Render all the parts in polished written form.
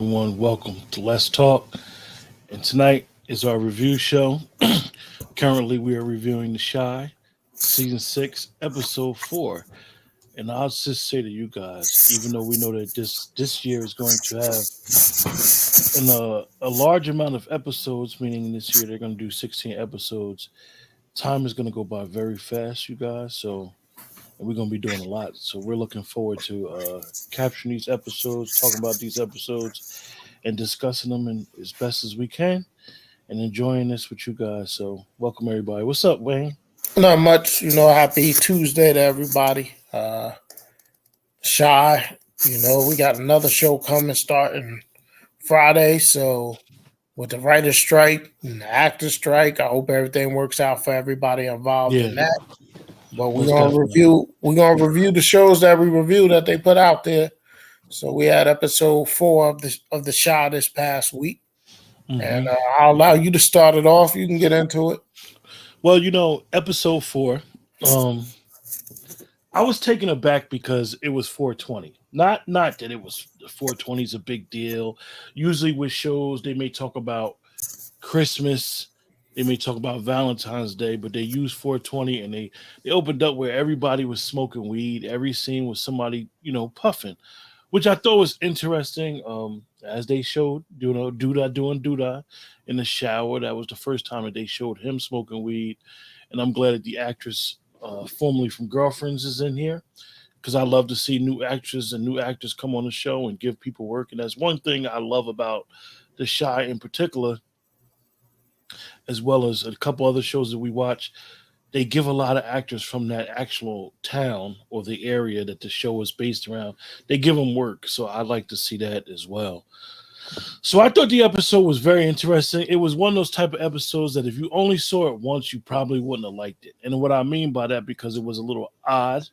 everyone. Welcome to Let's Talk. And tonight is our review show. Currently, we are reviewing The Chi, Season 6, Episode 4. And I'll just say to you guys, even though we know that this year is going to have a large amount of episodes, meaning this year they're going to do 16 episodes, time is going to go by very fast, you guys. So, and we're going to be doing a lot. So, we're looking forward to capturing these episodes, talking about these episodes, and discussing them as best as we can and enjoying this with you guys. So, welcome everybody. What's up, Wayne? Not much, happy Tuesday to everybody. Shy, we got another show coming starting Friday. So with the writer's strike and the actor's strike, I hope everything works out for everybody involved Yeah, in that. But we're most gonna definitely. review we're gonna review the shows that we review that they put out there. So we had episode 4 of the Shy this past week. And hmm I'll allow you to start it off. You can get into it. Well, episode 4. Um, I was taken aback because it was 420. Not that it was 420 is a big deal. Usually with shows, they may talk about Christmas, they may talk about Valentine's Day, but they used 420 and they opened up where everybody was smoking weed. Every scene was somebody puffing, which I thought was interesting. As they showed, Duda doing Duda in the shower. That was the first time that they showed him smoking weed, and I'm glad that the actress, formerly from Girlfriends, is in here because I love to see new actors and new actors come on the show and give people work. And that's one thing I love about the Shy in particular, as well as a couple other shows that we watch. They give a lot of actors from that actual town or the area that the show is based around. They give them work, so I like to see that as well. So I thought the episode was very interesting. It was one of those type of episodes that if you only saw it once, you probably wouldn't have liked it. And what I mean by that, because it was a little odd,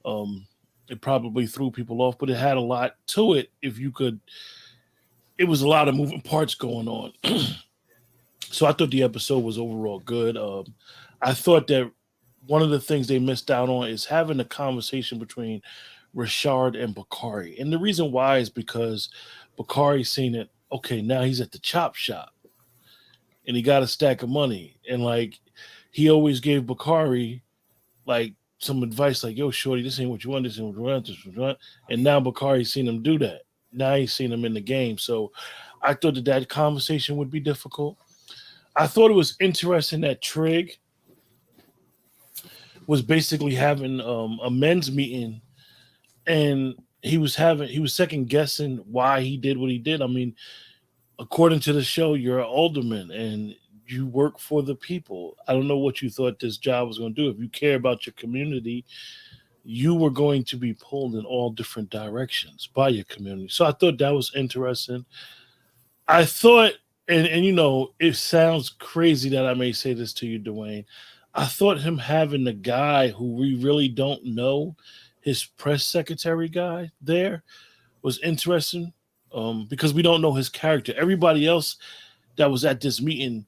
um, it probably threw people off, but it had a lot to it. If you could, it was a lot of moving parts going on. So I thought the episode was overall good. I thought that one of the things they missed out on is having a conversation between Rashard and Bakari. And the reason why is because Bakari seen it, okay, now he's at the chop shop and he got a stack of money. And like he always gave Bakari like some advice like, yo, shorty, this ain't what you want, this ain't what you want, this is what you want. And now Bakari seen him do that. Now he's seen him in the game. So I thought that conversation would be difficult. I thought it was interesting that Trig was basically having a men's meeting, and he was second guessing why he did what he did. I mean, according to the show, you're an alderman and you work for the people. I don't know what you thought this job was going to do. If you care about your community, you were going to be pulled in all different directions by your community. So I thought that was interesting. I thought, and it sounds crazy that I may say this to you, Dwayne. I thought him having the guy who we really don't know, his press secretary guy there, was interesting, because we don't know his character. Everybody else that was at this meeting,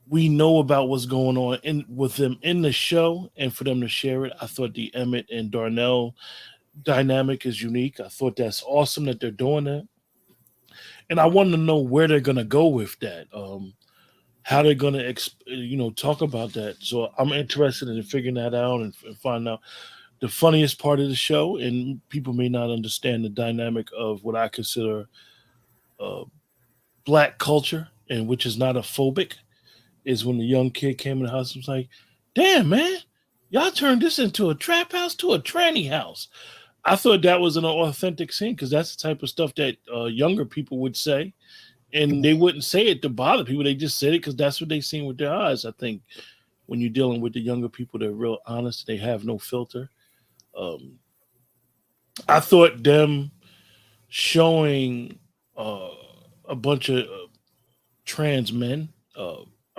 we know about what's going on with them in the show, and for them to share it, I thought the Emmett and Darnell dynamic is unique. I thought that's awesome that they're doing that, and I want to know where they're gonna go with that. How they're gonna talk about that. So I'm interested in figuring that out and find out the funniest part of the show. And people may not understand the dynamic of what I consider uh, black culture, and which is not a phobic, is when the young kid came in the house and was like, "Damn man, y'all turned this into a trap house to a tranny house." I thought that was an authentic scene because that's the type of stuff that younger people would say, and they wouldn't say it to bother people. They just said it because that's what they seen with their eyes. I think when you're dealing with the younger people, they're real honest. They have no filter. Um, I thought them showing uh, a bunch of trans men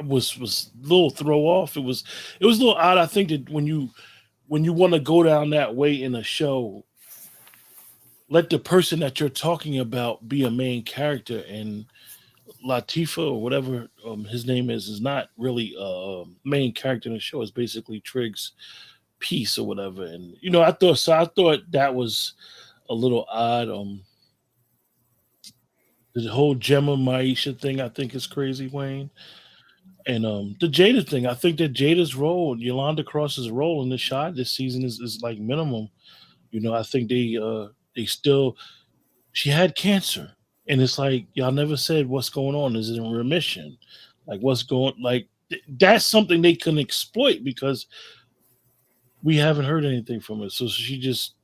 was a little throw off. It was a little odd. I think that when you want to go down that way in a show, let the person that you're talking about be a main character, and Latifa or whatever his name is not really a main character in the show. It's basically Trig's piece or whatever. And I thought that was a little odd. The whole Gemma Maisha thing, I think, is crazy, Wayne. And the Jada thing, I think that Jada's role, Yolanda Cross's role in the Chi this season is like minimum. I think they still she had cancer, and it's like y'all never said what's going on. Is it in remission? Like what's going like that's something they can exploit because we haven't heard anything from her. So she just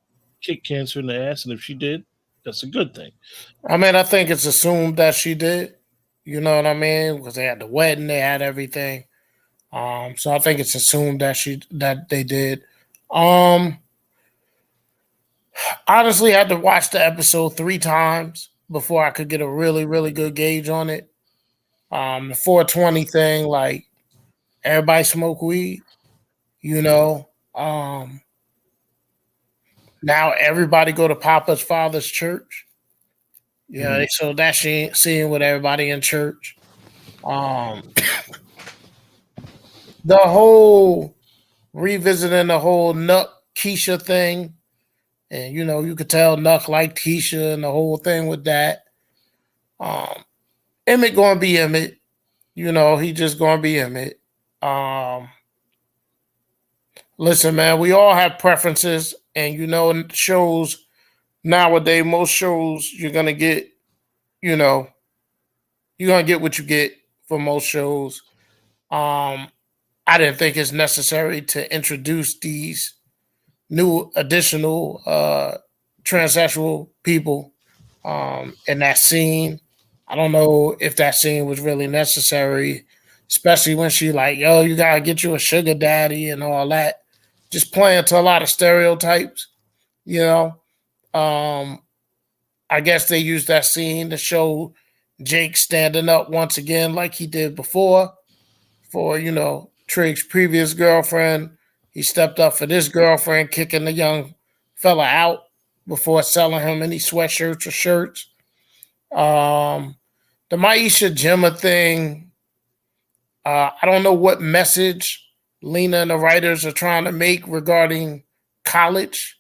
kicked cancer in the ass, and if she did, that's a good thing. I mean, I think it's assumed that she did. You know what I mean? Because they had the wedding, they had everything. So I think it's assumed that they did. Um, Honestly, I had to watch the episode 3 times before I could get a really, really good gauge on it. The 420 thing, like everybody smoke weed, you know. Now everybody go to Papa's father's church. Yeah, Mhm. so that's seeing with everybody in church. Um, the whole revisiting the whole Nuck Keisha thing, and you could tell Nuck liked Keisha and the whole thing with that. Um, Emmett gonna be Emmett, he just gonna be Emmett. Um, Listen, man, we all have preferences, and in shows nowadays, most shows you know, you're gonna get what you get for most shows. Um, I didn't think it's necessary to introduce these new additional transsexual people in that scene. I don't know if that scene was really necessary, especially when she like, yo, you gotta get you a sugar daddy and all that. Just playing to a lot of stereotypes, you know. Um, I guess they used that scene to show Jake standing up once again like he did before for, Trig's previous girlfriend. He stepped up for this girlfriend, kicking the young fella out before selling him any sweatshirts or shirts. Um, the Maisha Gemma thing, I don't know what message Lena and the writers are trying to make regarding college,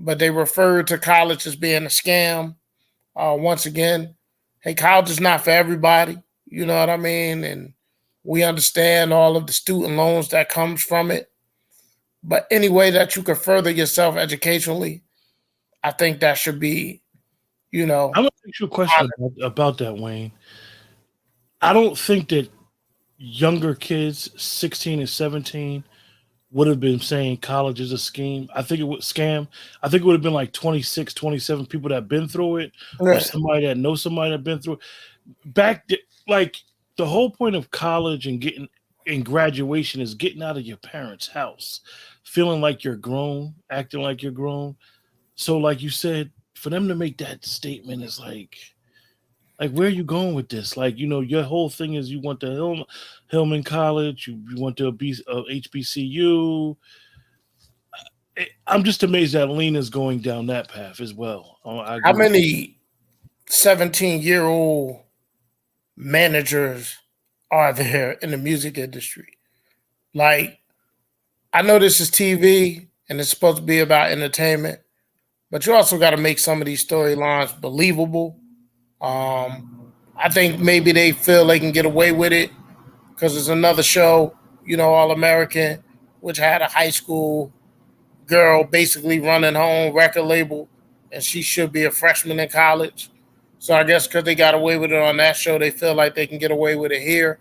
but they refer to college as being a scam. Once again, hey, college is not for everybody. You know what I mean? And we understand all of the student loans that comes from it. But any way that you can further yourself educationally, I think that should be, you know, I'm gonna ask you a question about that, Wayne. I don't think that younger kids, 16 and 17, would have been saying college is a scheme. I think it would scam. I think it would have been like 26, 27 people that been through it, or right. somebody that knows somebody that been through it. Like the whole point of college and getting in graduation is getting out of your parents' house, feeling like you're grown, acting like you're grown. So, like you said, for them to make that statement is like where are you going with this? Like, your whole thing is you want the Hillman College, you want to be HBCU. I'm just amazed that Lena's going down that path as well. I How agree with you. many 17-year-old managers are there in the music industry? Like, I know this is TV and it's supposed to be about entertainment, but you also got to make some of these storylines believable. I think maybe they feel they can get away with it because there's another show, All American, which had a high school girl basically running her own record label, and she should be a freshman in college. So I guess because they got away with it on that show, they feel like they can get away with it here.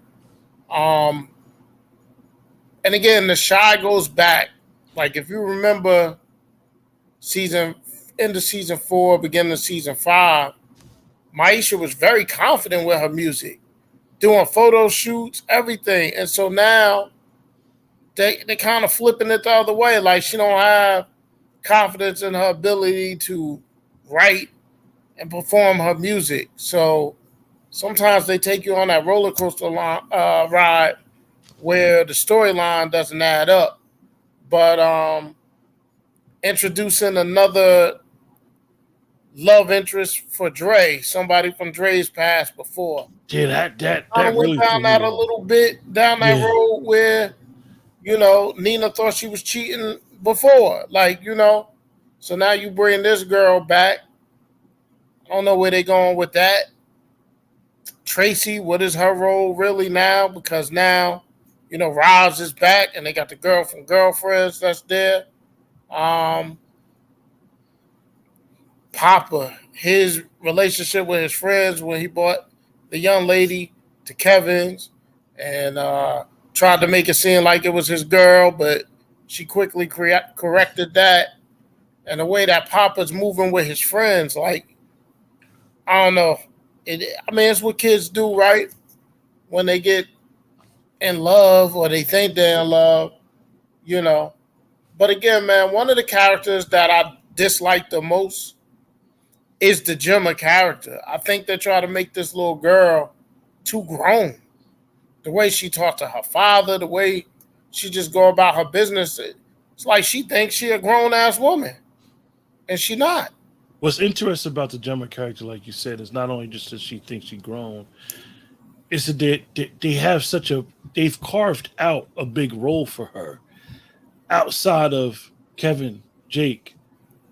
Um, and again, the Chi goes back. Like if you remember season end of season 4, beginning of season 5, Maisha was very confident with her music, doing photo shoots, everything. And so now they kind of flipping it the other way. Like she don't have confidence in her ability to write and perform her music. So sometimes they take you on that roller coaster ride where the storyline doesn't add up. But introducing another love interest for Dre, somebody from Dre's past before. Yeah, that Kind of went really down threw me that a off. little bit, down that Yeah, road where, Nina thought she was cheating before. So now you bring this girl back. I don't know where they going with that. Tracy, what is her role really now? Because now, Rob's is back and they got the girl from Girlfriends that's there. Um, Papa, his relationship with his friends when he brought the young lady to Kevin's and tried to make it seem like it was his girl, but she quickly corrected that. And the way that Papa's moving with his friends, like, I don't know. It's what kids do, right? When they get in love or they think they're in love, you know. But again, man, one of the characters that I dislike the most is the Gemma character. I think they try to make this little girl too grown. The way she talks to her father, the way she just go about her business, it's like she thinks she a grown ass woman, and she not. What's interesting about the Gemma character, like you said, is not only just that she thinks she's grown, it's that they have they've carved out a big role for her outside of Kevin, Jake,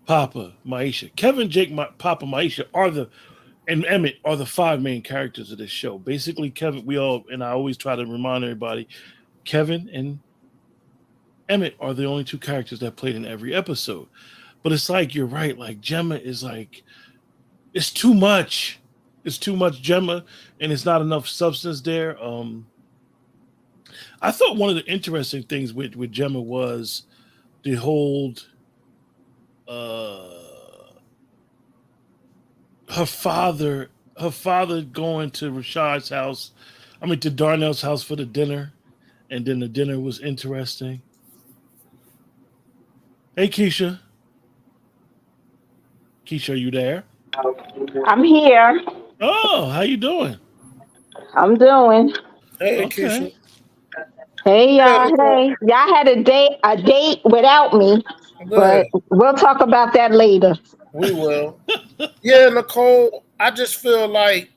Papa, Maisha. Kevin, Jake, Papa, Maisha and Emmett are the five main characters of this show. Basically, Kevin, and I always try to remind everybody, Kevin and Emmett are the only two characters that played in every episode. But it's like, you're right, like Gemma is like, it's too much. It's too much Gemma, and it's not enough substance there. I thought one of the interesting things with Gemma was the whole her father going to Rashad's house, to Darnell's house for the dinner, and then the dinner was interesting. Hey, Keisha. Keisha, are you there? I'm here. Oh, how you doing? I'm doing. Hey, Okay. Keisha. Hey Yeah, y'all. Nicole. Hey, y'all had a date without me, Good. but we'll talk about that later. We will. Yeah, Nicole, I just feel like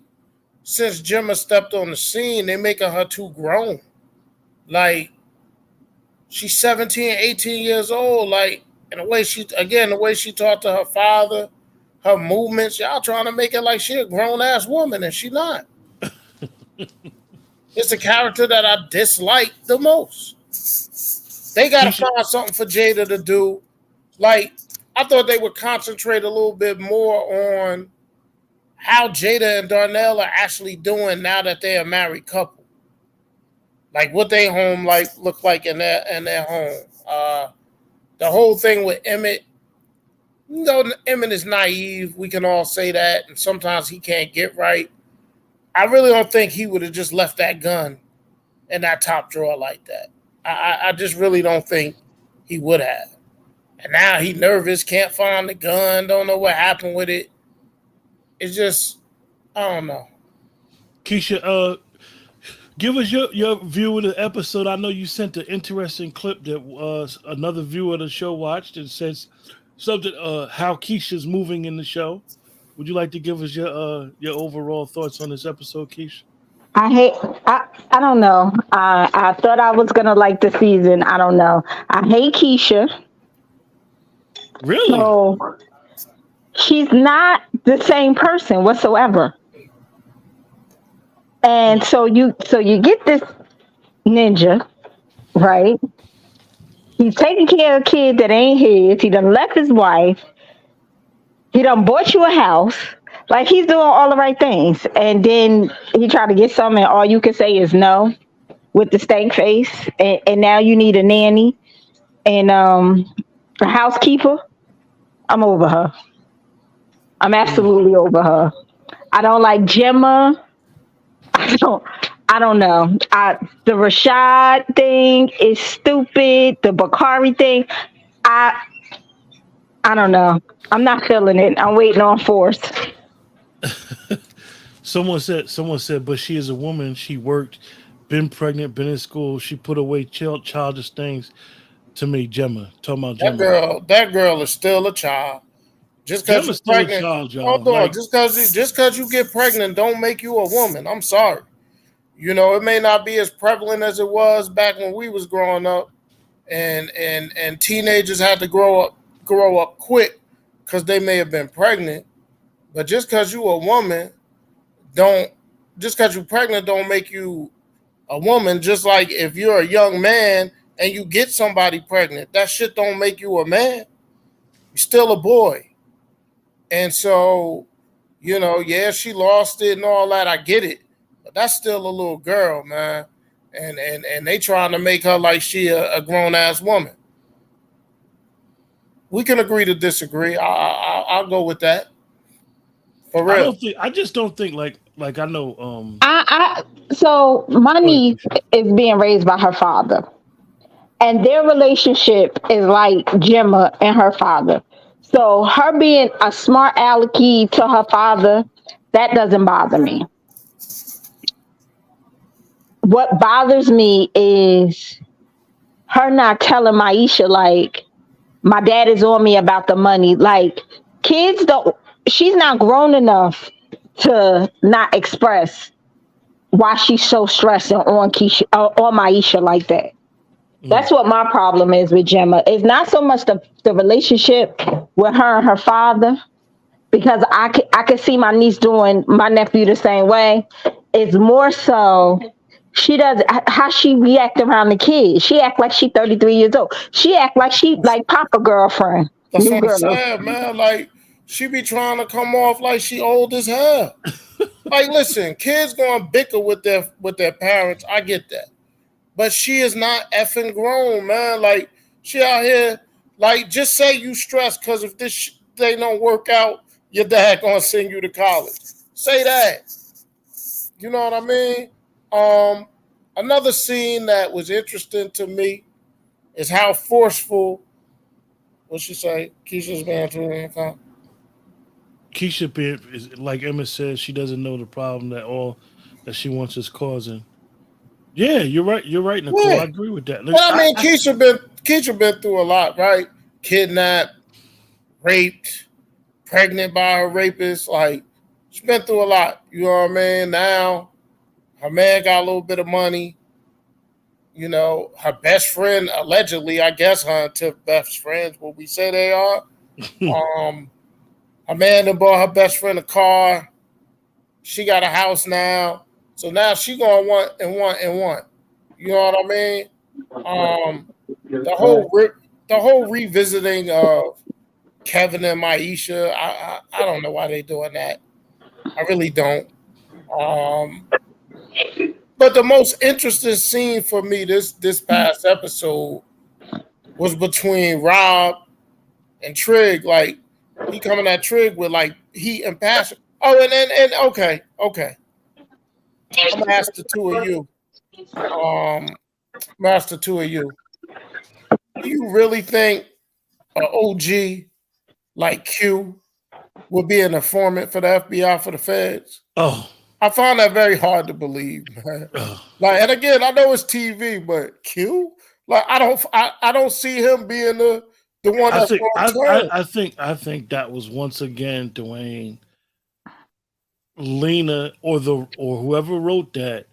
since Gemma stepped on the scene, they making her too grown. Like, she's 17, 18 years old. Like, and the way she talked to her father, her movements, y'all trying to make it like she a grown ass woman, and she not. It's the character that I dislike the most. They gotta Keisha, find something for Jada to do. Like, I thought they would concentrate a little bit more on how Jada and Darnell are actually doing now that they're a married couple. Like what they home like look like in their home. The whole thing with Emmett, Emmett is naive. We can all say that, and sometimes he can't get right. I really don't think he would have just left that gun in that top drawer like that. I just really don't think he would have. And now he nervous, can't find the gun, don't know what happened with it. It's just, I don't know. Keisha, give us your view of the episode. I know you sent an interesting clip that another viewer of the show watched and says something how Keisha's moving in the show. Would you like to give us your overall thoughts on this episode, Keisha? I hate. I don't know. I thought I was gonna like the season. I don't know. I hate Keisha. Really? So she's not the same person whatsoever. And so you get this ninja, right? He's taking care of a kid that ain't his. He done left his wife. He done bought you a house. Like he's doing all the right things. And then he tried to get something and all you can say is no with the stank face. And now you need a nanny and a housekeeper. I'm over her. I'm Mm. absolutely over her. I don't like Gemma. I don't I don't know. The Rashad thing is stupid. The Bakari thing, I I don't know. I'm not feeling it. I'm waiting on force. Someone said, but she is a woman. She worked, been pregnant, been in school. She put away childish things to me. Gemma, talking about Gemma. That girl is still a child. Just because Gemma's you're still a pregnant, child, y'all. hold on. Like, Just because you get pregnant, don't make you a woman. I'm sorry. It may not be as prevalent as it was back when we was growing up, and teenagers had to grow up quick because they may have been pregnant. But just because you a woman, don't just because you're pregnant don't make you a woman. Just like if you're a young man and you get somebody pregnant, that shit don't make you a man. You're still a boy. And so, yeah, she lost it and all that. I get it. But that's still a little girl, man. And they trying to make her like she a grown ass woman. We can agree to disagree. I'll go with that. For real. I just don't think like I know So my go ahead, niece Keisha. is being raised by her father, and their relationship is like Gemma and her father. So her being a smart alecky to her father, that doesn't bother me. What bothers me is her not telling Maisha like my dad is on me about the money. Like kids don't. She's not grown enough to not express why she's so stressing on Keisha on Maisha like that. That's Mm. what my problem is with Gemma. It's not so much the relationship with her and her father, because I could see my niece doing my nephew the same way. It's more so she does how she react around the kids. She act like she 33 years old. She act like she like Papa girlfriend, That's new what I'm girl. saying, man. Like, she be trying to come off like she old as hell. Like, listen, kids gonna bicker with their parents. I get that. But she is not effing grown, man. Like, she out here, like, just say you stressed because if this thing don't work out, your dad gonna send you to college. Say that. You know what I mean? Another scene that was interesting to me is how forceful, what she say, Keisha's being through the account. Keisha is like Emma says, she doesn't know the problem that all that she wants is causing. Yeah, you're right. You're right, Nicole. Yeah. I agree with that. Look, But I mean, Keisha been through a lot, right? Kidnapped, raped, pregnant by her rapist. Like, she's been through a lot. You know what I mean? Now her man got a little bit of money. Her best friend, allegedly, I guess her and Tiff best friends, what we say they are. Um, Her man done bought her best friend a car. She got a house now. So now she gonna want and want and want. You know what I mean? Um, the whole revisiting of Kevin and Maisha, I don't know why they doing that. I really don't. Um, but the most interesting scene for me this past episode was between Rob and Trig. Like, he coming at Trig with like heat and passion. Oh, and okay. I'm gonna ask the two of you. Master two of you. Do you really think an OG like Q would be an informant for the FBI for the feds? oh, I find that very hard to believe, man. oh. Like, and again, I know it's TV, but Q, like, I don't see him being the one I that's think going to turn. I think that was once again Dwayne, Lena, or whoever wrote that.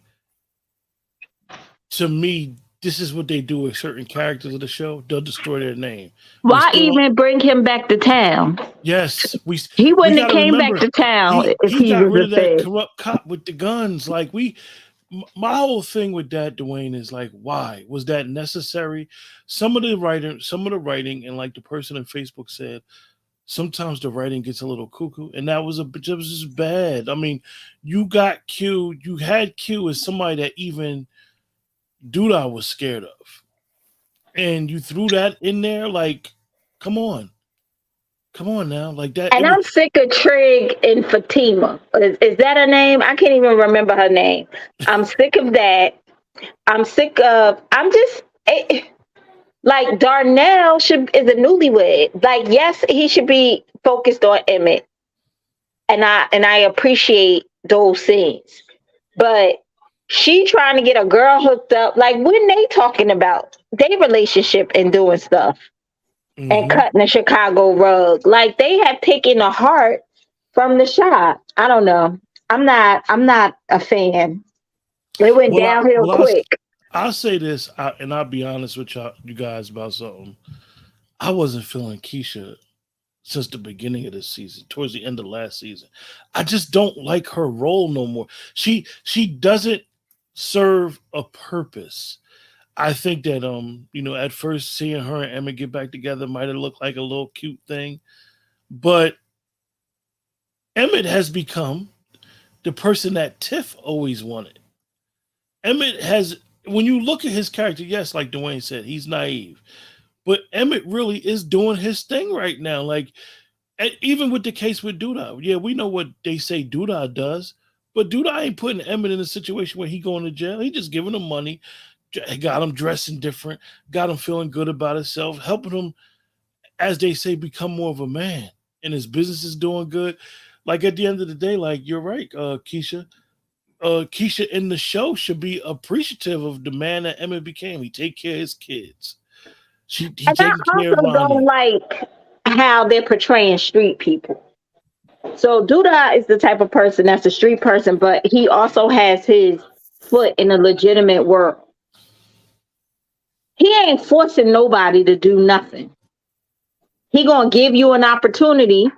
To me, this is what they do with certain characters of the show. They'll destroy their name. They Why still even bring him back to town? yes, He we wouldn't have got to came back remember to town if he he got was rid a of that fed. corrupt cop with the guns. Like my whole thing with that, Dwayne, is like, why was that necessary? Some of the writing, and like the person on Facebook said, sometimes the writing gets a little cuckoo, and that was just bad. I mean, you had Q as somebody that even Duda was scared of, and you threw that in there. Like, come on, come on now, like that. It And was I'm sick of Trig and Fatima. Is that her name? I can't even remember her name. I'm sick of that. I'm sick of. Like Darnell is a newlywed. Like, yes, he should be focused on Emmett, and I appreciate those scenes. But she trying to get a girl hooked up. Like, when they talking about their relationship and doing stuff and hmm cutting the Chicago rug. Like, they have taken the heart from the shot. I don't know. I'm not a fan. It went well, downhill quick. I'll say this, and I'll be honest with you guys about something. I wasn't feeling Keisha since the beginning of this season, towards the end of last season. I just don't like her role no more. She doesn't serve a purpose. I think that at first seeing her and Emma get back together might have looked like a little cute thing, but Emmett has become the person that Tiff always wanted. Emmett has, when you look at his character, yes, like Dwayne said, he's naive, but Emmett really is doing his thing right now. Like, even with the case with Duda, yeah, we know what they say Duda does, but Duda ain't putting Emmett in a situation where he going to jail. He just giving him money, got him dressing different, got him feeling good about himself, helping him, as they say, become more of a man. And his business is doing good. Like, at the end of the day, like, you're right, Keisha. Keisha in the show should be appreciative of the man that Emmett became. He take care of his kids. He And I taking care of also don't Ronnie. like how they're portraying street people. So Duda is the type of person that's a street person, but he also has his foot in a legitimate world. He ain't forcing nobody to do nothing. He gonna give you an opportunity,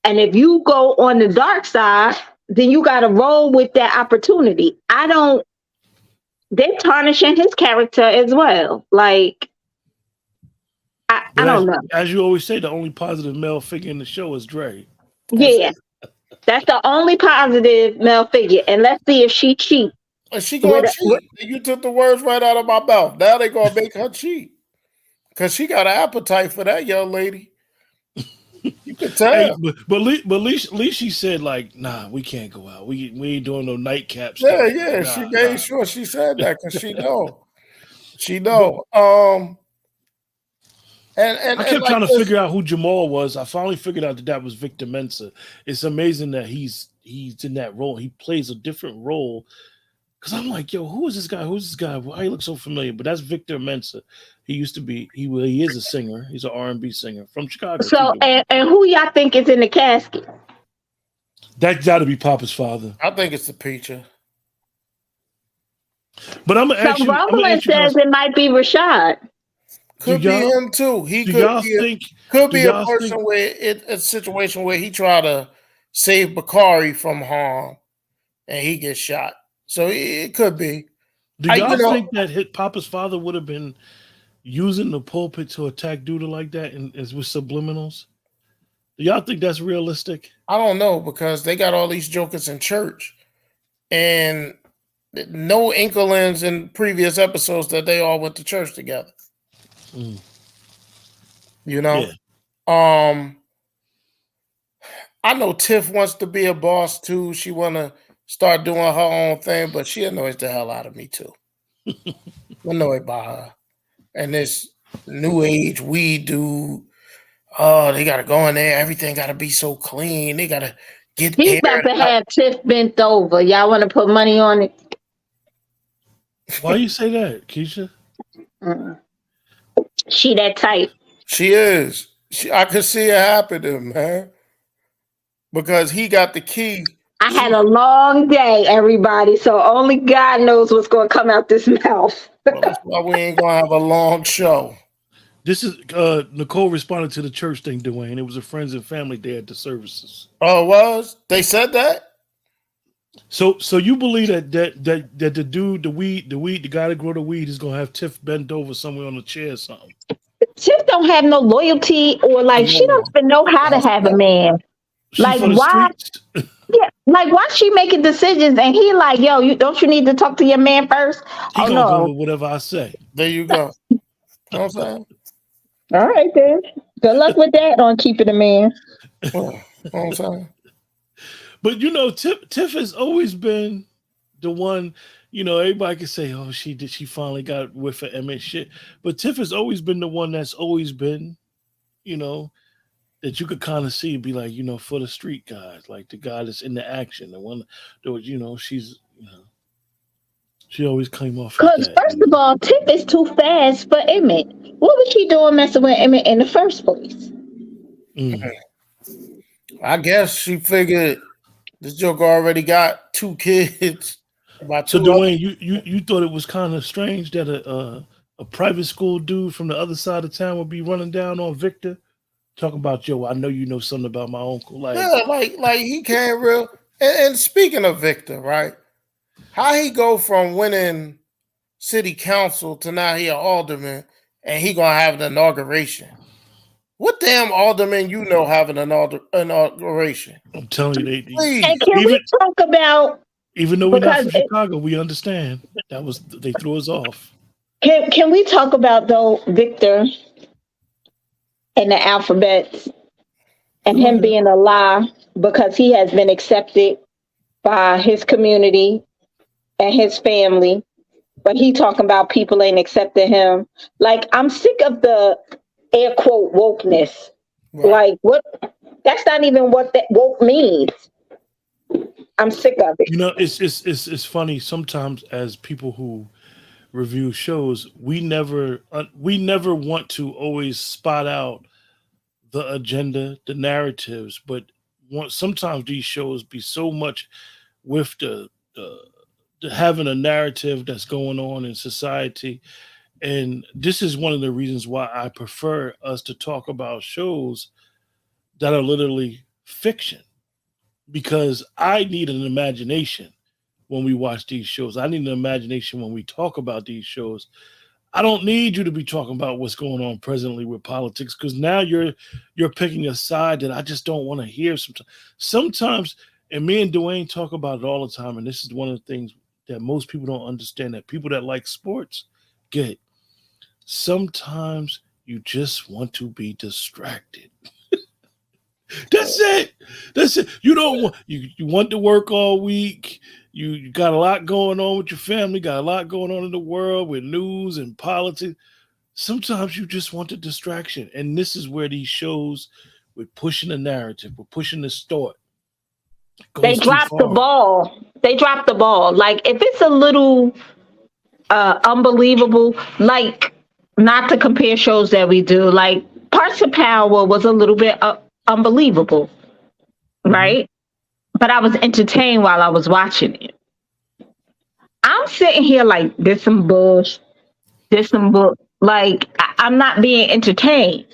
and if you go on the dark side, then you gotta roll with that opportunity. They're tarnishing his character as well. Like, I But don't know. as you always say, the only positive male figure in the show is Dre. Yeah, that's the only positive male figure. And let's see if she cheats. And she gonna cheat. You took the words right out of my mouth. Now they gonna make her cheat. Cause she got an appetite for that young lady. You could tell. Hey, but at least she said, like, nah, we can't go out. We ain't doing no nightcap stuff. Yeah. Nah, She made sure she said that because she know. She know. And I kept like trying to this, figure out who Jamal was. I finally figured out that was Victor Mensa. It's amazing that he's in that role. He plays a different role. Because I'm like, yo, who is this guy? Who's this guy? Why he looks so familiar? But that's Victor Mensa. He used to be. He is a singer. He's an R&B singer from Chicago. So, and who y'all think is in the casket? That got to be Papa's father. I think it's the preacher. But I'm gonna ask you. Roland says it might be Rashad. Could be him too. He could be a person where it's a situation where he try to save Bakari from harm and he gets shot. So it could be. Do y'all think that Papa's father would have been using the pulpit to attack Duda like that and with subliminals? Do y'all think that's realistic? I don't know, because they got all these jokers in church and no inklings in previous episodes that they all went to church together. Mm. You know? Yeah. I know Tiff wants to be a boss too. She want to start doing her own thing, but she annoys the hell out of me too. I'm annoyed by her. And this new age weed dude, oh, they got to go in there. Everything got to be so clean. They got to get He's about to have Tiff bent over. Y'all want to put money on it? Why you say that, Keisha? She that type. She is. I could see it happening, man. Because he got the key. I had a long day, everybody, so only God knows what's going to come out this mouth. Well, that's why we ain't going to have a long show. This is Nicole responded to the church thing, Dwayne. It was a friends and family day at the services. Oh, it was? They said that? So you believe that the dude, the guy that grow the weed is gonna have Tiff bent over somewhere on a chair or something? Tiff don't have no loyalty, or like she don't even know how to have a man. Like why? Yeah, like why she making decisions and he like, yo, don't you need to talk to your man first? He gonna go with whatever I say. There you go. You know what I'm saying? All right then. Good luck with that on keeping a man. You know what I'm saying? But Tiff has always been the one. Everybody can say, "Oh, she finally got with her Emmett shit." But Tiff has always been the one that's always been, that you could kind of see and be like, for the street guys, like the guy that's in the action, the one that she always came off. Because first of all, Tiff is too fast for Emmett. What was she doing messing with Emmett in the first place? I guess she figured this joker already got 2 kids. So Dwayne, you thought it was kind of strange that a private school dude from the other side of town would be running down on Victor Talking about, yo, I know you know something about my uncle. Like, Yeah, like he came real. And speaking of Victor, right? How he go from winning city council to now he an alderman and he gonna have an inauguration? What damn alderman you know having an inauguration? I'm telling you, And Please. can we even talk about even though we're not because from Chicago, we understand that was they threw us off. can we talk about though Victor and the alphabets and Go him ahead. being a lie because he has been accepted by his community and his family, but he talking about people ain't accepting him. Like I'm sick of the air quote wokeness. Right. Like what? That's not even what that woke means. I'm sick of it. You know, it's funny sometimes as people who review shows, we never want to always spot out the agenda, the narratives, but sometimes these shows be so much with the having a narrative that's going on in society. And this is one of the reasons why I prefer us to talk about shows that are literally fiction, because I need an imagination when we watch these shows. I need an imagination when we talk about these shows. I don't need you to be talking about what's going on presently with politics, because now you're picking a side that I just don't want to hear. Sometimes, and me and Dwayne talk about it all the time, and this is one of the things that most people don't understand, that people that like sports get. Sometimes you just want to be distracted. That's it. That's it. You don't want you want to work all week. You got a lot going on with your family, got a lot going on in the world with news and politics. Sometimes you just want the distraction. And this is where these shows with pushing the narrative, with pushing the story They goes too dropped the far. ball. They dropped the ball. Like if it's a little unbelievable, like not to compare shows that we do, like Parts of Power was a little bit unbelievable, Hmm. right? But I was entertained while I was watching it. I'm sitting here like this some bush, this some book. Like I'm not being entertained.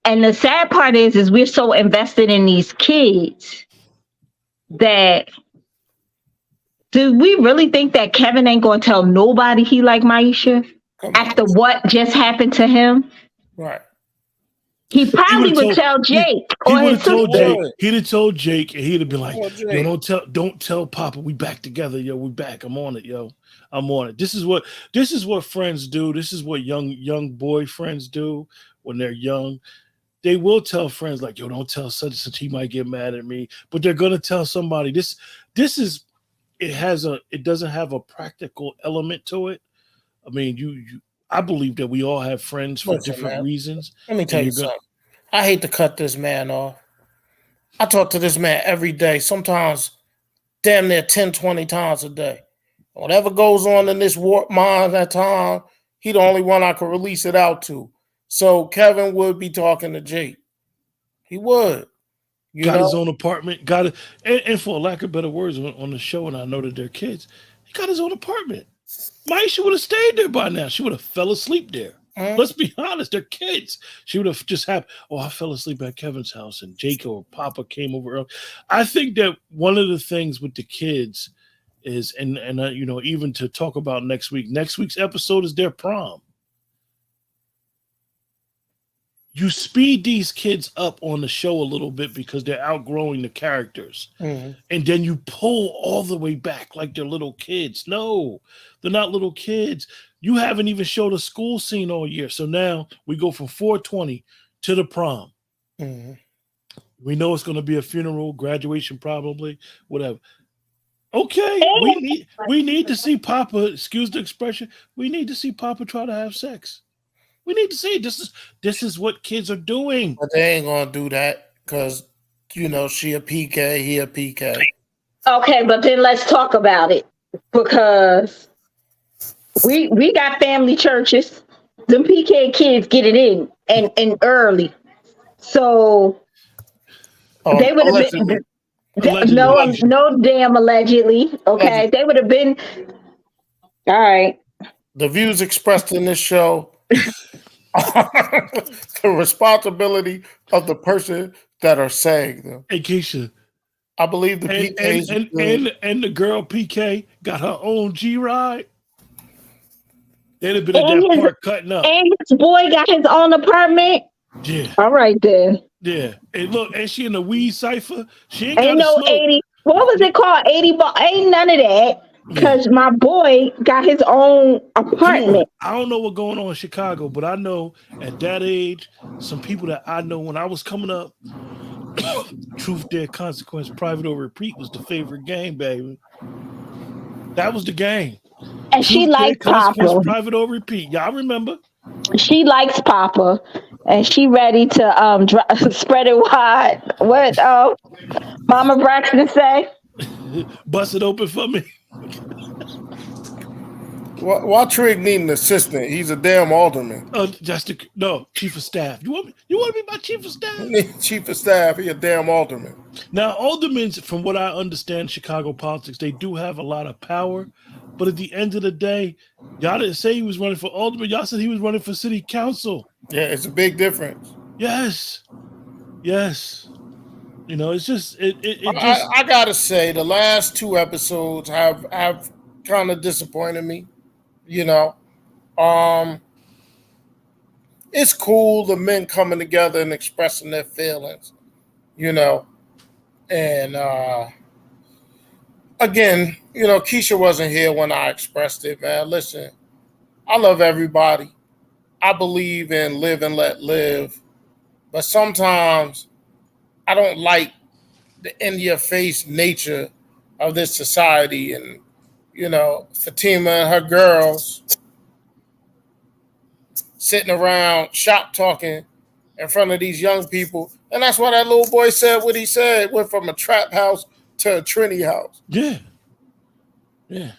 And the sad part is we're so invested in these kids that do we really think that Kevin ain't gonna tell nobody he like Maisha Come on. after what just happened to him? Right. He He would probably have would told tell Jake he or would his have told sister. Jake. What? He'd have told Jake, and he'd have been like, Oh, "Yo, Jake. don't tell Papa. We back together, yo. We back. I'm on it, yo. I'm on it. This is what friends do. This is what young boyfriends do when they're young. They will tell friends like, yo, don't tell such and such. He might get mad at me, but they're gonna tell somebody. This is it doesn't have a practical element to it. I mean, I believe that we all have friends for Listen, different man. reasons, Let me and tell you you're gonna something. I hate to cut this man off. I talk to this man every day, sometimes damn near 10, 20 times a day. Whatever goes on in this warp mind at time, he the only one I could release it out to. So Kevin would be talking to Jake. He would, you got his know? own apartment, got it, and for lack of better words, on the show, and I know that they're kids, he got his own apartment. Maisha would have stayed there by now. She would have fell asleep there. Mm, Let's be honest, they're kids. She would have just had, oh, I fell asleep at Kevin's house, and Jake or Papa came over early. I think that one of the things with the kids is, and even to talk about next week. Next week's episode is their prom. You speed these kids up on the show a little bit because they're outgrowing the characters, mm, and then you pull all the way back like they're little kids. No, they're not little kids. You haven't even showed a school scene all year. So now we go from 420 to the prom. mm. We know it's going to be a funeral, graduation, probably, whatever. Okay, we And need to see Papa. Excuse the expression. We need to see Papa try to have sex. We need to see it. This is what kids are doing. But they ain't gonna do that because she a PK, he a PK. okay, but then let's talk about it because we got family churches. Them PK kids get it in and early. So they would have Allegedly. been Allegedly, no Keisha. no damn allegedly. Okay. Allegedly. They would have been all right. The views expressed in this show The responsibility of the person that are saying them. Hey Keisha, I believe the and PKs are good. and the girl PK got her own G ride. They'd have been at And that his park cutting up. and his boy got his own apartment. Yeah, All right then. yeah. And look, and she in the weed cipher. She ain't got Ain't to no smoke. 80. What was it called? 80 ball. Ain't none of that. Yeah. Cause my boy got his own Come on. apartment. I don't know what's going on in Chicago, but I know at that age, some people that I know when I was coming up, Truth, Dare, Consequence, Private or Repeat was the favorite game, baby. That was the game. And she Truth, Dare, likes Consequence, Papa. Private or Repeat. Y'all remember? She likes Papa. And she ready to spread it wide. What Mama Braxton say? Bust it open for me. Why Trig need an assistant? He's a damn alderman. No, chief of staff. You want me? You want to be my chief of staff? Chief of staff, he a damn alderman. Now, aldermen, from what I understand, Chicago politics, they do have a lot of power. But at the end of the day, y'all didn't say he was running for alderman. Y'all said he was running for city council. Yeah, it's a big difference. Yes, yes. You know, it's just I gotta say, the last two episodes have kind of disappointed me. You know, it's cool the men coming together and expressing their feelings. You know, and again, you know, Keisha wasn't here when I expressed it, man. Listen, I love everybody. I believe in live and let live, but sometimes I don't like the in your face nature of this society. And you know, Fatima and her girls sitting around shop talking in front of these young people. And that's why that little boy said what he said, went from a trap house to a Trinity house. yeah, yeah.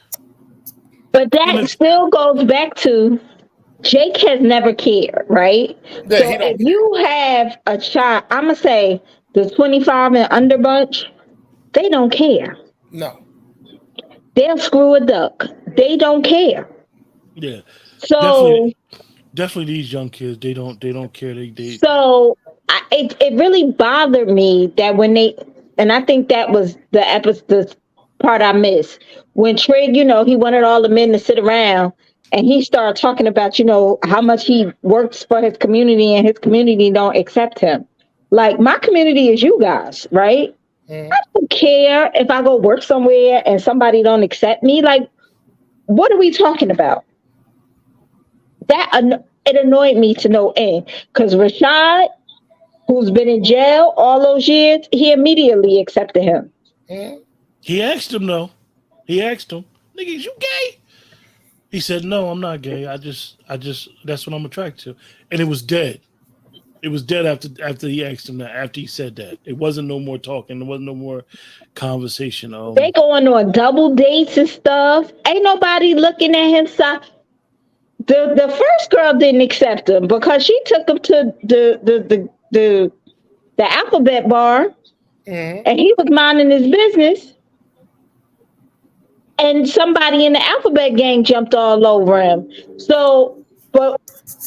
But that still goes back to Jake has never cared, right? Yeah, So he if don't care. you have a child, I'm gonna say the 25 and under bunch, they don't care. No. They'll screw a duck. They don't care. Yeah, So definitely, definitely. These young kids, they don't care. They it really bothered me that when they, and I think that was the episode, the part I missed when Trig, he wanted all the men to sit around and he started talking about, how much he works for his community and his community don't accept him. Like my community is you guys, right? Mm-hmm. Don't care if I go work somewhere and somebody don't accept me. Like, what are we talking about? It annoyed me to no end because Rashad, who's been in jail all those years, he immediately accepted him. Mm-hmm. He asked him though. He asked him, "Nigga, is you gay?" He said, "No, I'm not gay. I just that's what I'm attracted to." And it was dead. It was dead after he asked him that. After he said that, it wasn't no more talking. There wasn't no more conversation. They going on double dates and stuff. Ain't nobody looking at him. The first girl didn't accept him because she took him to the alphabet bar, Mm-hmm. and he was minding his business, and somebody in the alphabet gang jumped all over him. So, but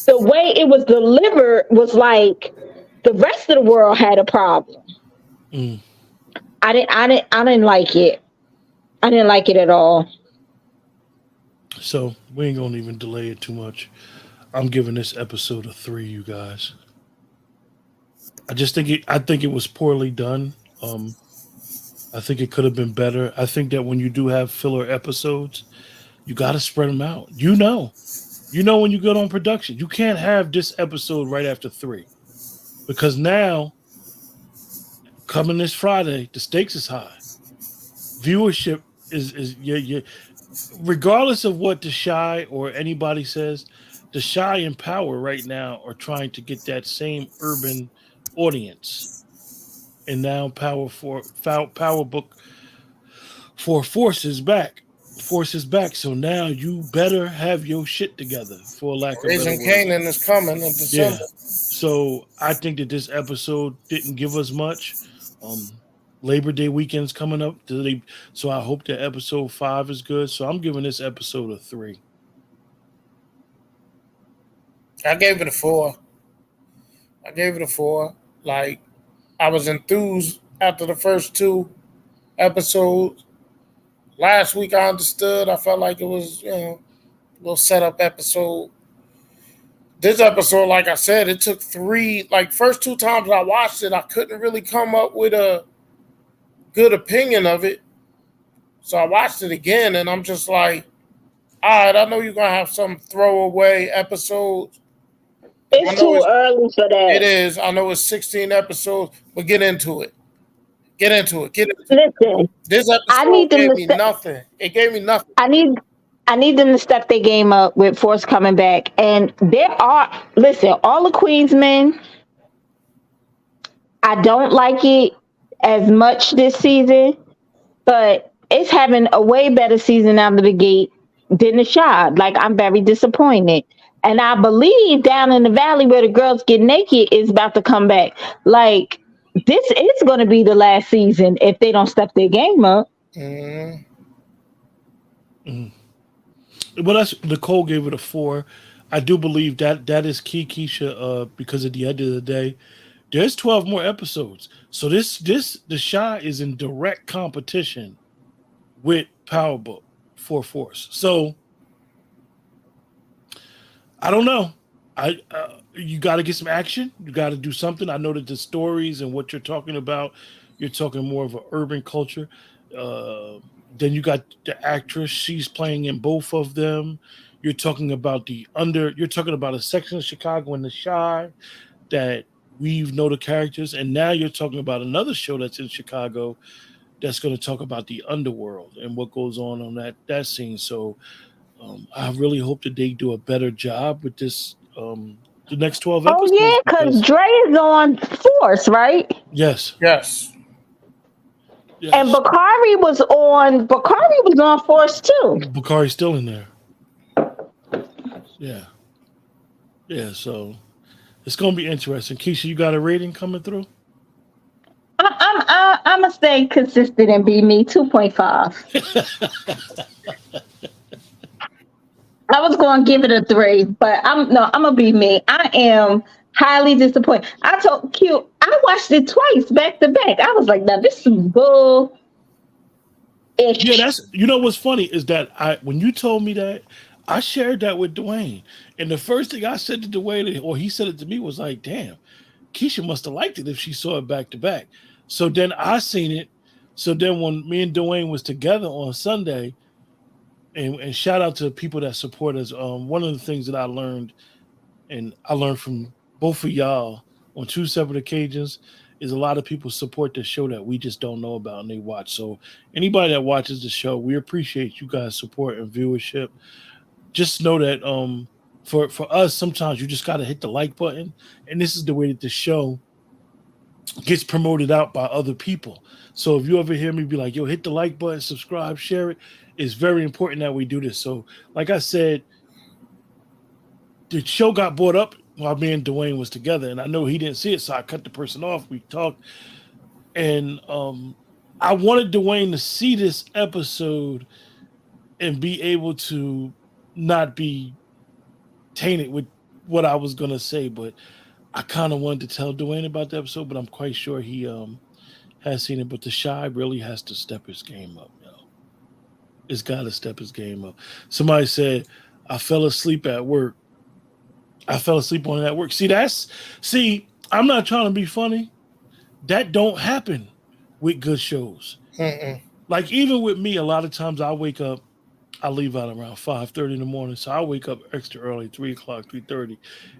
the way it was delivered was like the rest of the world had a problem. Mm. I didn't like it. I didn't like it at all. So we ain't gonna even delay it too much. I'm giving this episode a 3, you guys. I think it was poorly done. I think it could have been better. I think that when you do have filler episodes, you got to spread them out. When you get on production, you can't have this episode right after 3 because now coming this Friday, the stakes is high. Viewership is yeah. Regardless of what the Chi or anybody says, the Chi and Power right now are trying to get that same urban audience. And now Power Book for Forces back. Forces back. So now you better have your shit together, for lack of better Raising words. Canaan is coming in December. Yeah. So I think that this episode didn't give us much. Labor Day weekend's coming up. So I hope that episode 5 is good. So I'm giving this episode a 3. I gave it a 4. I gave it a 4. Like, I was enthused after the first 2 episodes. Last week I understood. I felt like it was, a little setup episode. This episode, like I said, it took 3, like first 2 times I watched it, I couldn't really come up with a good opinion of it. So I watched it again and I'm just like, all right, I know you're going to have some throwaway episodes. I It's know too early for it that. is. I know it's 16 episodes, but get into it. Get into it. Listen, This I episode need them gave to me step. nothing. It gave me nothing. I need them to step their game up with Force coming back. And there are listen, all the Queensmen. I don't like it as much this season, but it's having a way better season out of the gate than the Shad. Like I'm very disappointed. And I believe down in the valley where the girls get naked is about to come back. Like this is going to be the last season if they don't step their game up. Mm. Well, that's Nicole gave it a 4. I do believe that is key, Keisha, because at the end of the day, there's 12 more episodes. So the Shy is in direct competition with Power Book for Force. So I don't know. You got to get some action. You got to do something. I know that the stories and what you're talking about, you're talking more of an urban culture. Then you got the actress; she's playing in both of them. You're talking about You're talking about a section of Chicago in the Shy that we know the characters, and now you're talking about another show that's in Chicago that's going to talk about the underworld and what goes on that scene. So I really hope that they do a better job with this. The next 12 Oh episodes yeah, because because Dre is on Force, right? yes, Yes. And yes, Bakari was on Force too. Bakari's still in there. Yeah, yeah. So it's going to be interesting. Keisha, you got a rating coming through? I'm gonna stay consistent and be me 2.5. I was going to give it a 3, but I'm gonna be me. I am highly disappointed. I told Q I watched it twice back to back. I was like, now this is bull Yeah, ish. what's funny is that when you told me that, I shared that with Dwayne, and the first thing I said to Dwayne, or he said it to me, was like, "Damn, Keisha must have liked it if she saw it back to back." So then I seen it. So then when me and Dwayne was together on Sunday, and shout out to people that support us. One of the things that I learned, and I learned from both of y'all on 2 separate occasions, is a lot of people support the show that we just don't know about and they watch. So anybody that watches the show, we appreciate you guys' support and viewership. Just know that for us, sometimes you just got to hit the like button, and this is the way that the show gets promoted out by other people. So if you ever hear me be like, yo, hit the like button, subscribe, share it, it's very important that we do this. So like I said, the show got brought up while me and Dwayne was together, and I know he didn't see it, so I cut the person off. We talked, and I wanted Dwayne to see this episode and be able to not be tainted with what I was gonna say, but I kind of wanted to tell Dwayne about the episode, but I'm quite sure he has seen it. But the Shy really has to step his game up, It's got to step his game up. Somebody said, I fell asleep at work. I fell asleep on it at work. I'm not trying to be funny. That don't happen with good shows. Mm-mm. Like even with me, a lot of times I wake up, I leave out around 5:30 in the morning. So I wake up extra early, 3 o'clock, 3:30.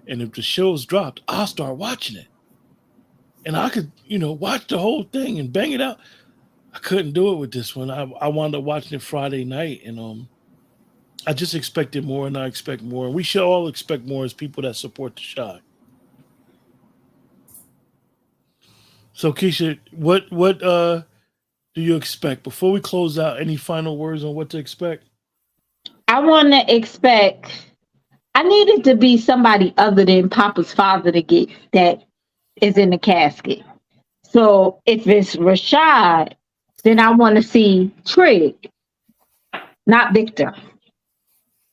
And if the show's dropped, I'll start watching it. And I could, watch the whole thing and bang it out. I couldn't do it with this one. I wound up watching it Friday night, and I just expected more, and I expect more. And we should all expect more as people that support the Shy. So Keisha, what do you expect before we close out? Any final words on what to expect? I want to expect. I needed to be somebody other than Papa's father to get that is in the casket. So if it's Rashad, then I want to see Trig, not Victor.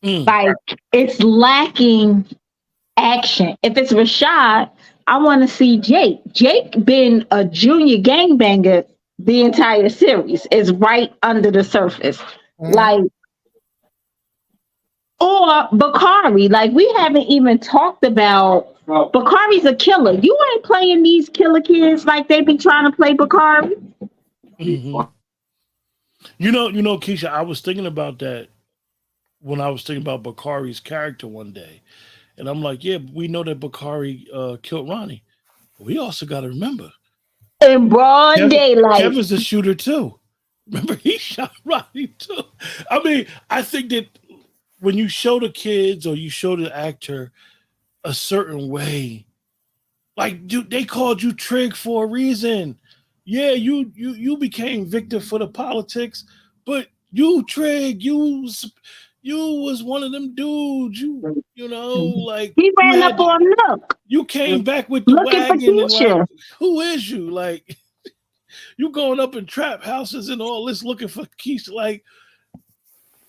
Mm. Like it's lacking action. If it's Rashad, I want to see Jake. Jake been a junior gangbanger the entire series. Is right under the surface. Mhm. Like, or Bakari. Like, we haven't even talked about Bakari's a killer. You ain't playing these killer kids like they be trying to play Bakari. Hmm. Keisha, I was thinking about that when I was thinking about Bakari's character one day. And I'm like, yeah, we know that Bakari killed Ronnie. But we also got to remember, In broad daylight. Kevin's a shooter too. Remember, he shot Ronnie too. I mean, I think that when you show the kids or you show the actor a certain way, like they called you Trig for a reason. Yeah, you became victim for the politics, but you Trig, you was one of them dudes. Like He ran up on Nook you came back with the looking for wagon and like, Keisha. who is you? Like you going up in trap houses and all this looking for Keisha. Like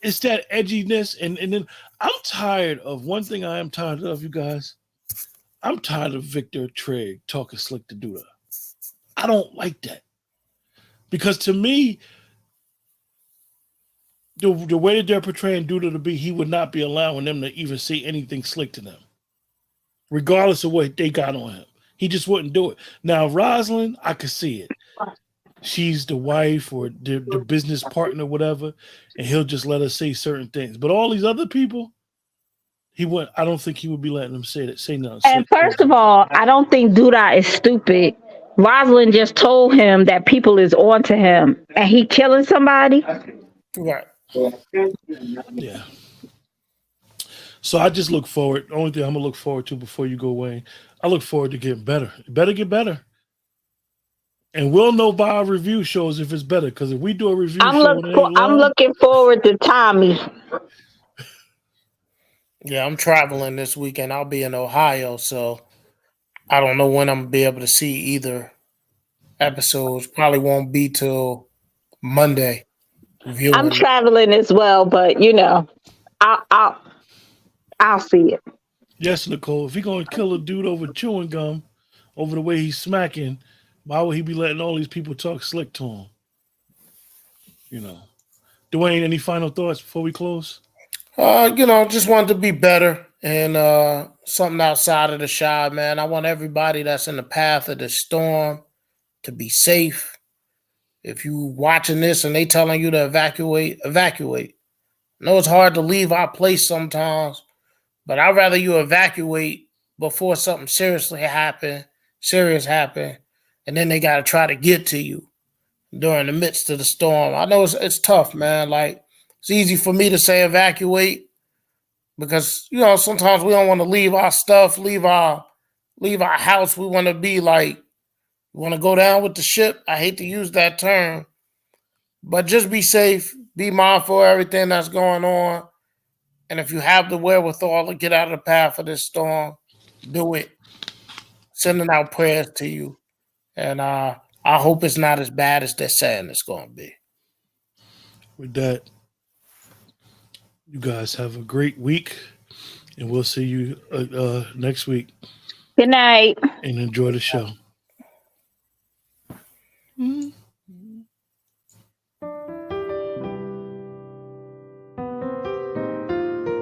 it's that edginess, and then I'm tired of one thing. I am tired of, you guys. I'm tired of Victor Trigg talking slick to Duda. I don't like that because to me, the way that they're portraying Duda to be, he would not be allowing them to even see anything slick to them, regardless of what they got on him. He just wouldn't do it. Now, Rosalind, I could see it. She's the wife or the business partner, whatever, and he'll just let us say certain things. But all these other people, he would. I don't think he would be letting them say nothing And slick first towards of him. all, I don't think Duda is stupid. Rosalind just told him that people is on to him and he killing somebody. Right. Yeah. So I just look forward. The only thing I'm gonna look forward to before you go away, I look forward to getting better. It better get better. And we'll know by our review shows if it's better. Because if we do a review show and it ain't I'm long, looking forward to Tommy. Yeah, I'm traveling this weekend. I'll be in Ohio, so I don't know when I'm gonna be able to see either episodes. Probably won't be till Monday I'm viewing it. traveling as well, but I'll I'll I'll see it. yes, Nicole, if he gonna kill a dude over chewing gum, over the way he's smacking, why would he be letting all these people talk slick to him? You know. Dwayne, any final thoughts before we close? Just wanted to be better and something outside of the Chi, man. I want everybody that's in the path of the storm to be safe. If you watching this and they telling you to evacuate, evacuate. I know it's hard to leave our place sometimes, but I'd rather you evacuate before something serious happen, and then they gotta try to get to you during the midst of the storm. I know it's tough, man. Like it's easy for me to say evacuate because sometimes we don't want to leave our stuff, leave our house. We want to be like we want to go down with the ship. I hate to use that term, but just be safe, be mindful of everything that's going on. And if you have the wherewithal to get out of the path of this storm, do it. Sending out prayers to you. And I hope it's not as bad as they're saying it's going to be. With that, you guys have a great week, and we'll see you next week. Good night. And enjoy the show. Mm-hmm.